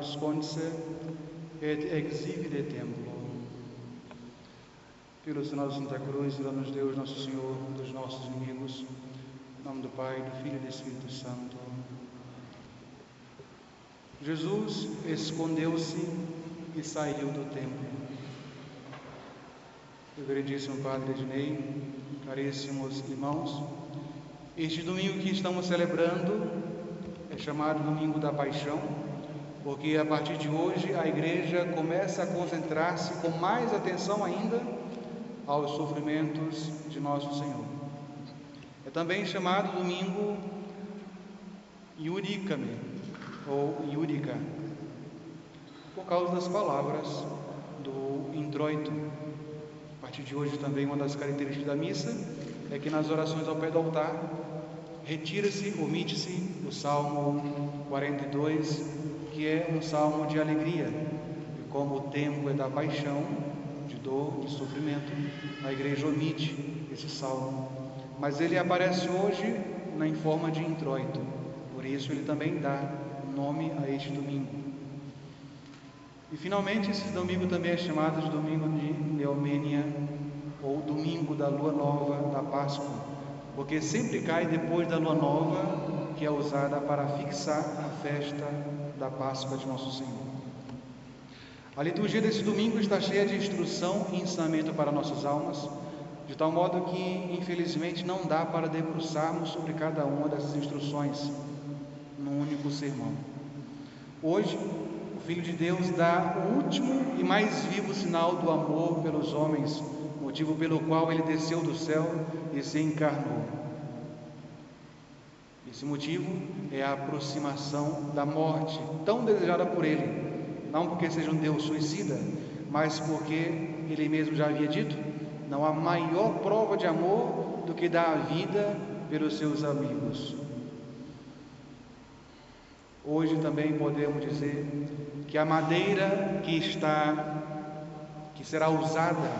absconse et exhibide templo. Pelo sinal da Santa Cruz, dá-nos Deus, nosso Senhor, dos nossos inimigos. Em nome do Pai, do Filho e do Espírito Santo. Jesus escondeu-se e saiu do templo. Reverendíssimo Padre Ednei, caríssimos irmãos, este domingo que estamos celebrando é chamado Domingo da Paixão, porque a partir de hoje a Igreja começa a concentrar-se com mais atenção ainda aos sofrimentos de Nosso Senhor. É também chamado Domingo Iudicame, ou Iudica, por causa das palavras do introito. A partir de hoje também uma das características da missa é que nas orações ao pé do altar retira-se, omite-se o Salmo 42, que é um salmo de alegria. E como o tempo é da paixão, de dor, de sofrimento, a Igreja omite esse salmo. Mas ele aparece hoje em forma de introito. Por isso ele também dá nome a este domingo. E finalmente esse domingo também é chamado de Domingo de Neomênia, ou Domingo da Lua Nova da Páscoa, porque sempre cai depois da Lua Nova, que é usada para fixar a festa da Páscoa de Nosso Senhor. A liturgia desse domingo está cheia de instrução e ensinamento para nossas almas, de tal modo que, infelizmente, não dá para debruçarmos sobre cada uma dessas instruções num único sermão. Hoje, o Filho de Deus dá o último e mais vivo sinal do amor pelos homens, motivo pelo qual ele desceu do céu e se encarnou. Esse motivo é a aproximação da morte, tão desejada por ele, não porque seja um Deus suicida, mas porque ele mesmo já havia dito: não há maior prova de amor do que dar a vida pelos seus amigos. Hoje também podemos dizer que a madeira que será usada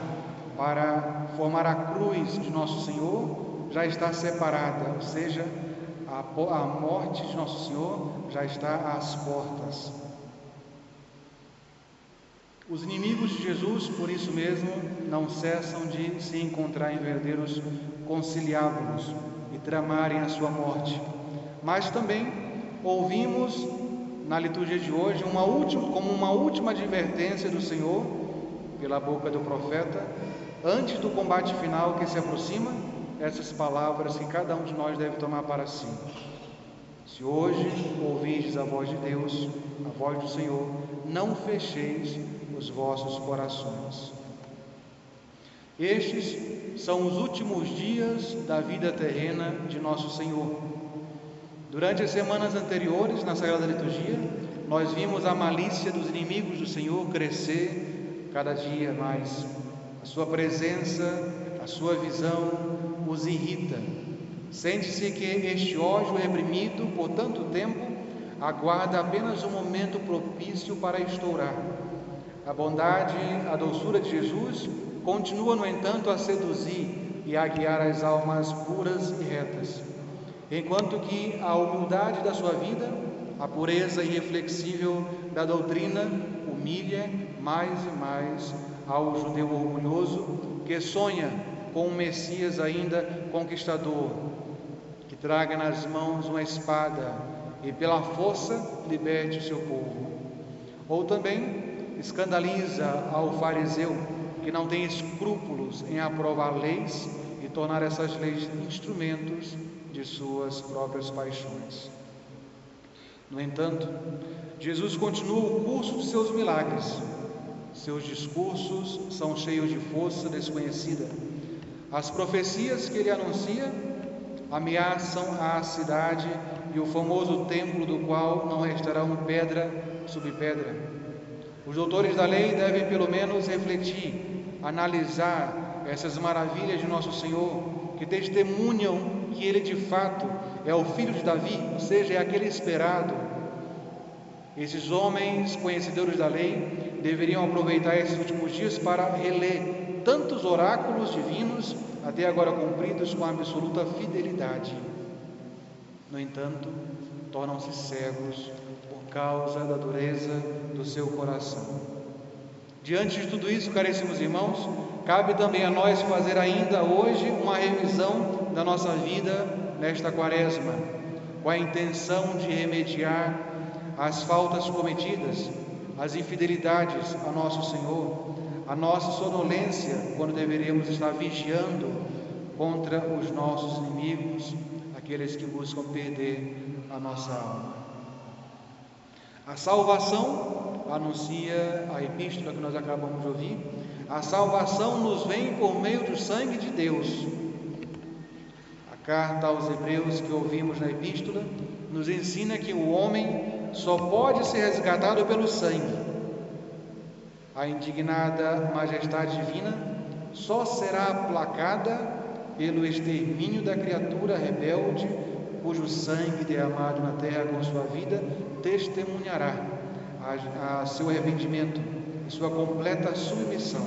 para formar a cruz de Nosso Senhor já está separada, ou seja, a morte de Nosso Senhor já está às portas. Os inimigos de Jesus, por isso mesmo, não cessam de se encontrar em verdadeiros conciliábulos e tramarem a sua morte. Mas também ouvimos na liturgia de hoje como uma última advertência do Senhor, pela boca do profeta, antes do combate final que se aproxima, essas palavras que cada um de nós deve tomar para si. Se hoje ouvirdes a voz de Deus, a voz do Senhor, não fecheis os vossos corações. Estes são os últimos dias da vida terrena de Nosso Senhor. Durante as semanas anteriores, na Sagrada Liturgia, nós vimos a malícia dos inimigos do Senhor crescer cada dia mais. A sua presença, a sua visão os irrita. Sente-se que este ódio reprimido por tanto tempo aguarda apenas um momento propício para estourar. A bondade, a doçura de Jesus continua, no entanto, a seduzir e a guiar as almas puras e retas, enquanto que a humildade da sua vida, a pureza irreflexível da doutrina, humilha mais e mais ao judeu orgulhoso que sonha com um Messias ainda conquistador, que traga nas mãos uma espada e pela força liberte o seu povo. Ou também escandaliza ao fariseu que não tem escrúpulos em aprovar leis e tornar essas leis instrumentos de suas próprias paixões. No entanto, Jesus continua o curso de seus milagres. Seus discursos são cheios de força desconhecida. As profecias que ele anuncia ameaçam a cidade e o famoso templo, do qual não restará uma pedra sobre pedra. Os doutores da lei devem pelo menos refletir, analisar essas maravilhas de Nosso Senhor, que testemunham que ele de fato é o filho de Davi, ou seja, é aquele esperado. Esses homens conhecedores da lei deveriam aproveitar esses últimos dias para reler tantos oráculos divinos até agora cumpridos com absoluta fidelidade. No entanto, tornam-se cegos causa da dureza do seu coração. Diante de tudo isso, caríssimos irmãos, cabe também a nós fazer ainda hoje uma revisão da nossa vida nesta quaresma, com a intenção de remediar as faltas cometidas, as infidelidades a nosso Senhor, a nossa sonolência quando deveríamos estar vigiando contra os nossos inimigos, aqueles que buscam perder a nossa alma. A salvação, anuncia a epístola que nós acabamos de ouvir, a salvação nos vem por meio do sangue de Deus. A carta aos Hebreus que ouvimos na epístola nos ensina que o homem só pode ser resgatado pelo sangue. A indignada majestade divina só será aplacada pelo extermínio da criatura rebelde, cujo sangue derramado na terra com sua vida testemunhará a seu arrependimento e sua completa submissão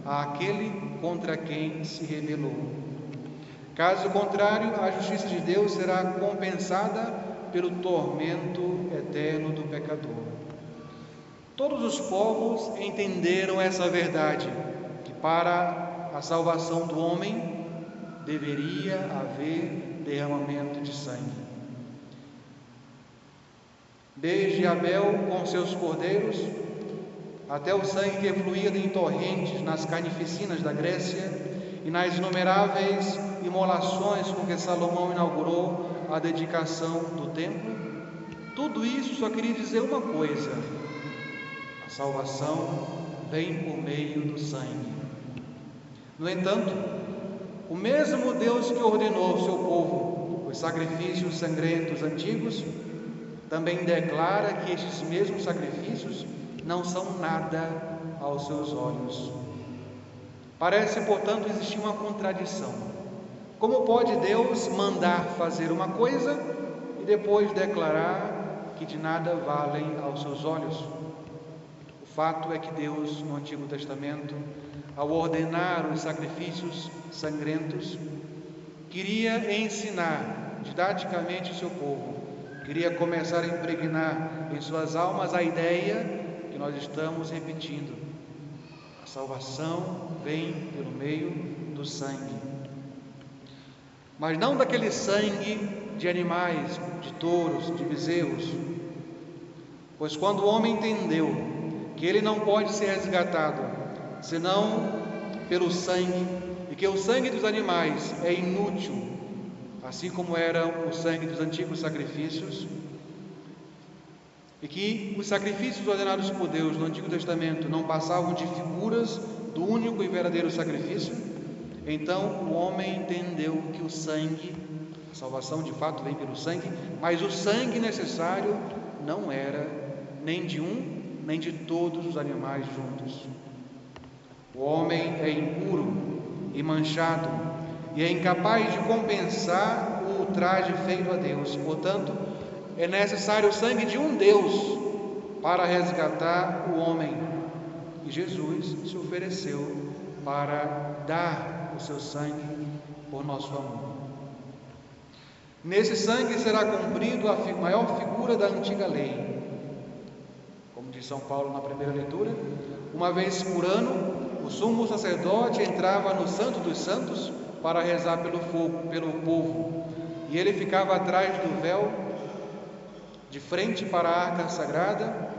àquele contra quem se rebelou. Caso contrário, a justiça de Deus será compensada pelo tormento eterno do pecador. Todos os povos entenderam essa verdade, que para a salvação do homem deveria haver derramamento de sangue. Desde Abel com seus cordeiros, até o sangue que fluía em torrentes nas carnificinas da Grécia e nas inumeráveis imolações com que Salomão inaugurou a dedicação do templo, tudo isso só queria dizer uma coisa: a salvação vem por meio do sangue. No entanto, o mesmo Deus que ordenou ao seu povo os sacrifícios sangrentos antigos, também declara que estes mesmos sacrifícios não são nada aos seus olhos. Parece, portanto, existir uma contradição. Como pode Deus mandar fazer uma coisa e depois declarar que de nada valem aos seus olhos? O fato é que Deus, no Antigo Testamento, ao ordenar os sacrifícios sangrentos, queria ensinar didaticamente o seu povo, queria começar a impregnar em suas almas a ideia que nós estamos repetindo: a salvação vem pelo meio do sangue. Mas não daquele sangue de animais, de touros, de bezerros, pois quando o homem entendeu que ele não pode ser resgatado senão pelo sangue, e que o sangue dos animais é inútil, assim como era o sangue dos antigos sacrifícios, e que os sacrifícios ordenados por Deus no Antigo Testamento não passavam de figuras do único e verdadeiro sacrifício, então o homem entendeu que o sangue, a salvação de fato vem pelo sangue, mas o sangue necessário não era nem de um nem de todos os animais juntos. O homem é impuro e manchado e é incapaz de compensar o ultraje feito a Deus. Portanto, é necessário o sangue de um Deus para resgatar o homem. E Jesus se ofereceu para dar o seu sangue por nosso amor. Nesse sangue será cumprido a maior figura da antiga lei. Como diz São Paulo na primeira leitura, uma vez por ano, o sumo sacerdote entrava no Santo dos Santos para rezar pelo povo, e ele ficava atrás do véu, de frente para a arca sagrada,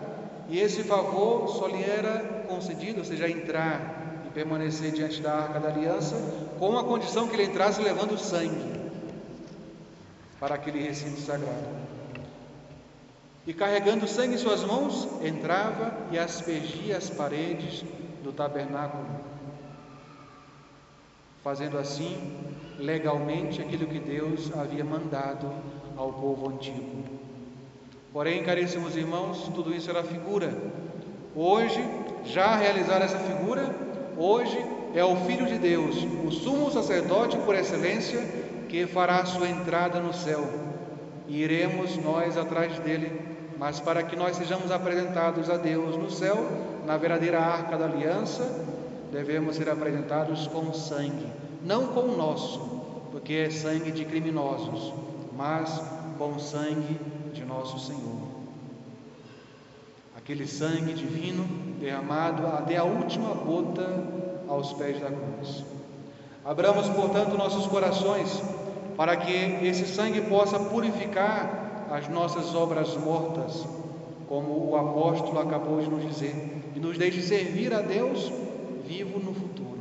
e esse favor só lhe era concedido, ou seja, entrar e permanecer diante da arca da aliança, com a condição que ele entrasse levando sangue para aquele recinto sagrado. E carregando sangue em suas mãos, entrava e aspergia as paredes do tabernáculo, fazendo assim legalmente aquilo que Deus havia mandado ao povo antigo. Porém, caríssimos irmãos, tudo isso era figura. Hoje, já realizar essa figura, hoje é o Filho de Deus, o sumo sacerdote por excelência, que fará a sua entrada no céu, e iremos nós atrás dele. Mas para que nós sejamos apresentados a Deus no céu, na verdadeira arca da aliança, devemos ser apresentados com sangue, não com o nosso, porque é sangue de criminosos, mas com o sangue de nosso Senhor. aquele sangue divino derramado até a última gota aos pés da cruz. Abramos, portanto, nossos corações para que esse sangue possa purificar as nossas obras mortas, como o apóstolo acabou de nos dizer, e nos deixe servir a Deus vivo no futuro.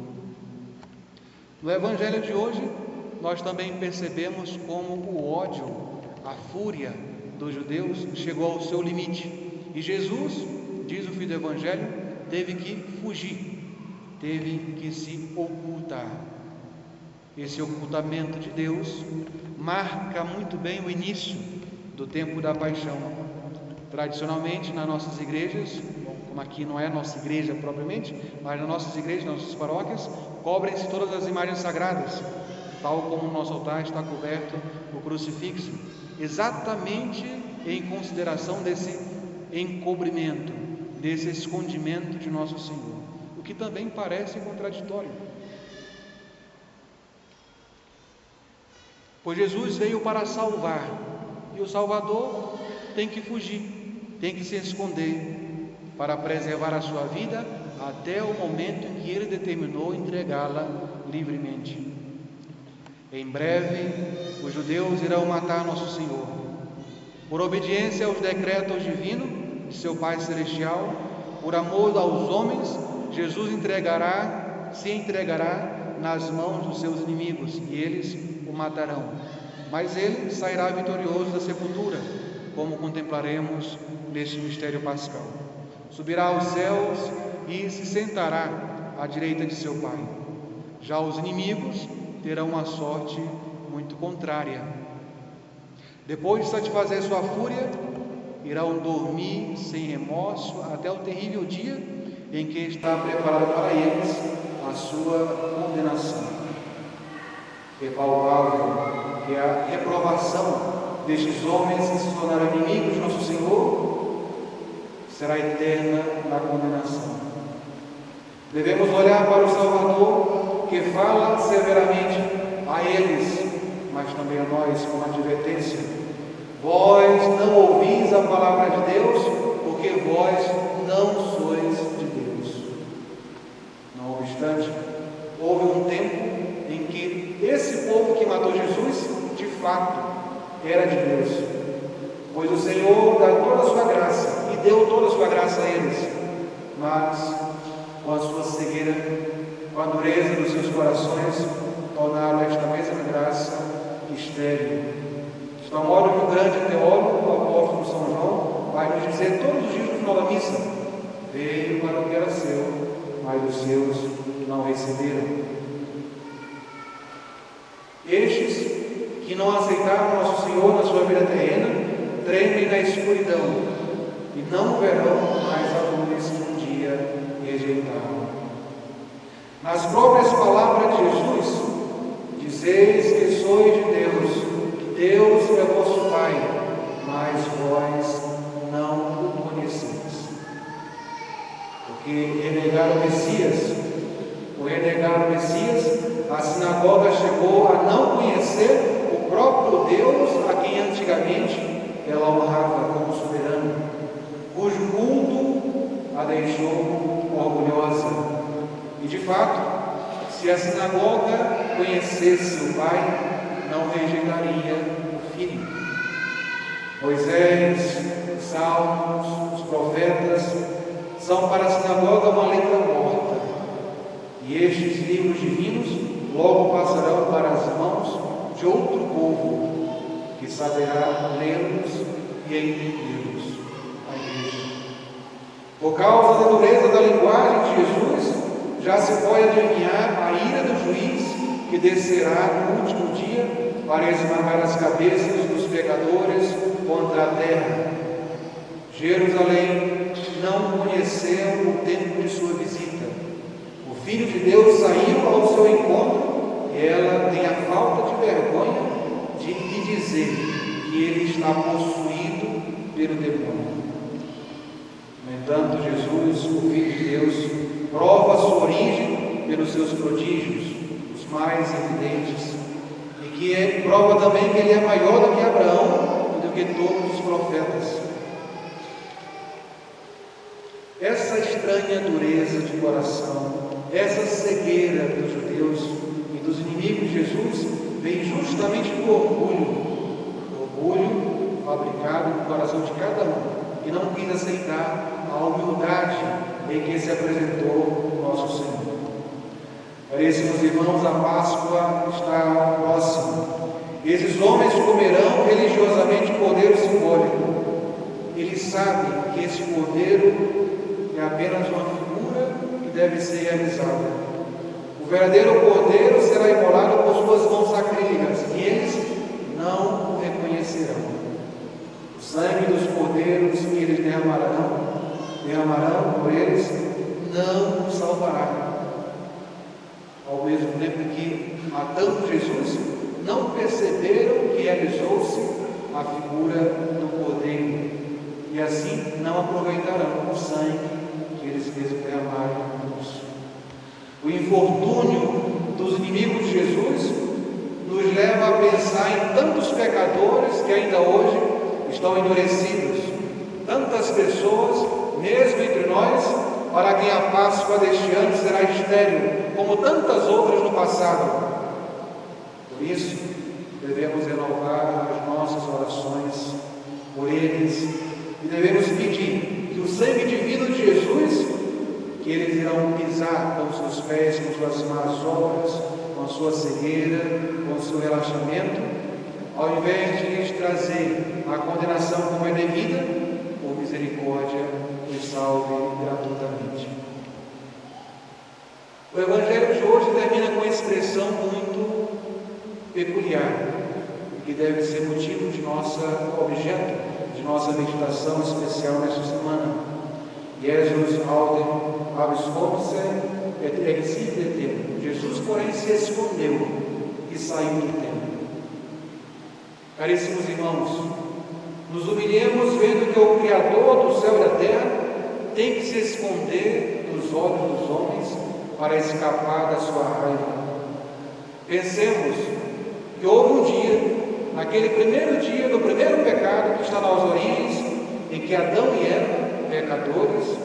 No Evangelho de hoje, nós também percebemos como o ódio, a fúria dos judeus chegou ao seu limite. E Jesus, diz o filho do Evangelho, teve que fugir, teve que se ocultar. Esse ocultamento de Deus marca muito bem o início do tempo da paixão. Tradicionalmente, nas nossas igrejas, como aqui não é nossa igreja propriamente, mas nas nossas igrejas, nas nossas paróquias, cobrem-se todas as imagens sagradas, tal como o nosso altar está coberto o crucifixo, exatamente em consideração desse encobrimento, desse escondimento de nosso Senhor, o que também parece contraditório. Pois Jesus veio para salvar, e o Salvador tem que fugir, tem que se esconder, para preservar a sua vida até o momento em que Ele determinou entregá-la livremente. Em breve, os judeus irão matar nosso Senhor. Por obediência aos decretos divinos de seu Pai Celestial, por amor aos homens, Jesus se entregará nas mãos dos seus inimigos, e eles o matarão. Mas ele sairá vitorioso da sepultura, como contemplaremos neste mistério pascal. Subirá aos céus e se sentará à direita de seu Pai. Já os inimigos terão uma sorte muito contrária. Depois de satisfazer sua fúria, irão dormir sem remorso até o terrível dia em que está preparado para eles a sua condenação. É palpável que a reprovação destes homens que se tornaram inimigos de nosso Senhor será eterna na condenação. Devemos olhar para o Salvador, que fala severamente a eles, mas também a nós, com advertência: vós não ouvis a palavra de Deus, porque vós não sois de Deus. Não obstante, houve um tempo em que esse povo que matou Jesus, de fato, era de Deus, pois o Senhor dá toda a sua graça, e deu toda a sua graça a eles, mas com a sua cegueira, com a dureza dos seus corações, tornaram esta mesma graça estéril. De tal modo que o grande teólogo, o apóstolo São João, vai nos dizer todos os dias no final da missa: veio para o que era seu, mas os seus não receberam. Estes que não aceitaram nosso Senhor na sua vida terrena, tremem na escuridão e não verão mais a luz que um dia rejeitaram. Nas próprias palavras de Jesus, dizeis que sois de Deus, que Deus é vosso Pai, mas vós não o conheceis. Porque renegaram o Messias, por renegar o Messias, a sinagoga chegou a não conhecer o próprio Deus a quem antigamente ela honrava como soberano, cujo culto a deixou orgulhosa. E de fato, se a sinagoga conhecesse o Pai, não rejeitaria o Filho. Moisés, os Salmos, os profetas são para a sinagoga uma letra morta, e estes livros divinos logo passarão para as mãos de outro povo, que saberá lê-los e entendê-los, a Igreja. Por causa da dureza da linguagem de Jesus, já se pode adivinhar a ira do juiz que descerá no último dia para esmagar as cabeças dos pecadores contra a terra. Jerusalém não conheceu o tempo de sua visita. O Filho de Deus saiu ao seu encontro e ela tem a falta de vergonha de lhe dizer que ele está possuído pelo demônio. No entanto, Jesus, o Filho de Deus, prova sua origem pelos seus prodígios, os mais evidentes, e que prova também que ele é maior do que Abraão e do que todos os profetas. Essa estranha dureza de coração, essa cegueira dos judeus e dos inimigos de Jesus, vem justamente do orgulho fabricado no coração de cada um, que não quis aceitar a humildade em que se apresentou nosso Senhor. Caríssimos irmãos, a Páscoa está próxima. Esses homens comerão religiosamente cordeiro simbólico. Eles sabem que esse cordeiro é apenas uma figura que deve ser realizada. O verdadeiro cordeiro será imolado por suas mãos sacrílegas e eles não o reconhecerão. O sangue dos cordeiros que eles derramarão por eles, não os salvará. Ao mesmo tempo que, matando Jesus, não perceberam que realizou-se a figura do cordeiro, e assim não aproveitarão o sangue que eles derramaram na cruz. O infortúnio dos inimigos de Jesus nos leva a pensar em tantos pecadores que ainda hoje estão endurecidos, tantas pessoas, mesmo entre nós, para quem a Páscoa deste ano será estéril, como tantas outras no passado. Por isso, devemos renovar as nossas orações por eles e devemos pedir que o sangue divino de Jesus, que eles irão pisar com seus pés, com suas más obras, com a sua cegueira, com o seu relaxamento, ao invés de lhes trazer a condenação como é devida, por misericórdia, os salve gratuitamente. O Evangelho de hoje termina com uma expressão muito peculiar, que deve ser motivo de objeto de nossa meditação especial nesta semana. Jesus autem abscondse et exit de templo. Jesus, porém, se escondeu e saiu do templo. Caríssimos irmãos, nos humilhemos vendo que o Criador do céu e da terra tem que se esconder dos olhos dos homens para escapar da sua raiva. Pensemos que houve um dia, naquele primeiro dia do primeiro pecado que está nas origens, em que Adão e Eva, pecadores,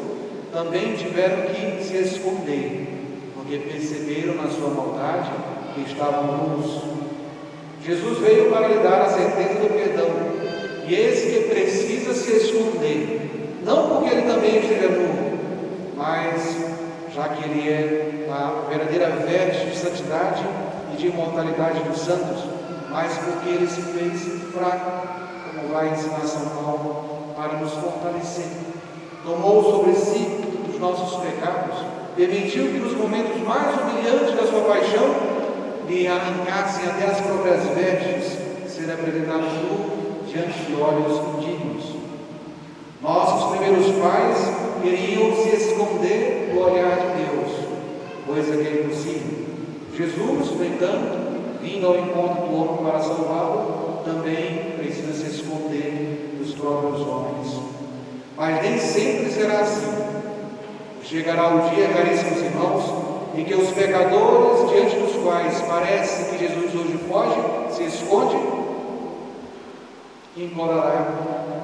também tiveram que se esconder, porque perceberam na sua maldade que estavam nus. Jesus veio para lhe dar a certeza do perdão, e esse que precisa se esconder, não porque ele também esteja nu, mas já que ele é a verdadeira veste de santidade e de imortalidade dos santos, mas porque ele se fez fraco, como vai ensinar São Paulo, para nos fortalecer. Tomou sobre si os nossos pecados, permitiu que nos momentos mais humilhantes da sua paixão lhe arrancassem até as próprias vestes, ser apresentado nu diante de olhos indignos. Nossos primeiros pais queriam se esconder do olhar de Deus, coisa que é impossível. Jesus, no entanto, vindo ao encontro do homem para salvá-lo, também precisa se esconder dos próprios homens. Mas nem sempre será assim. Chegará o dia, caríssimos irmãos, em que os pecadores, diante dos quais parece que Jesus hoje foge, se esconde, implorará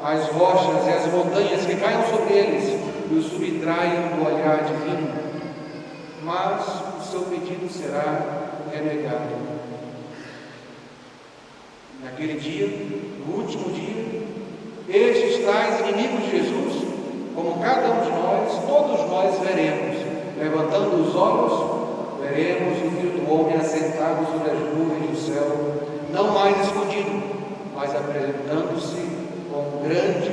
as rochas e as montanhas que caiam sobre eles e os subtraiam do olhar divino, mas o seu pedido será renegado. Naquele dia, no último dia, estes tais inimigos de Jesus, como cada um de nós, todos nós veremos, levantando os olhos, veremos o Filho do Homem assentado sobre as nuvens do céu, não mais escondido, mas apresentando-se com grande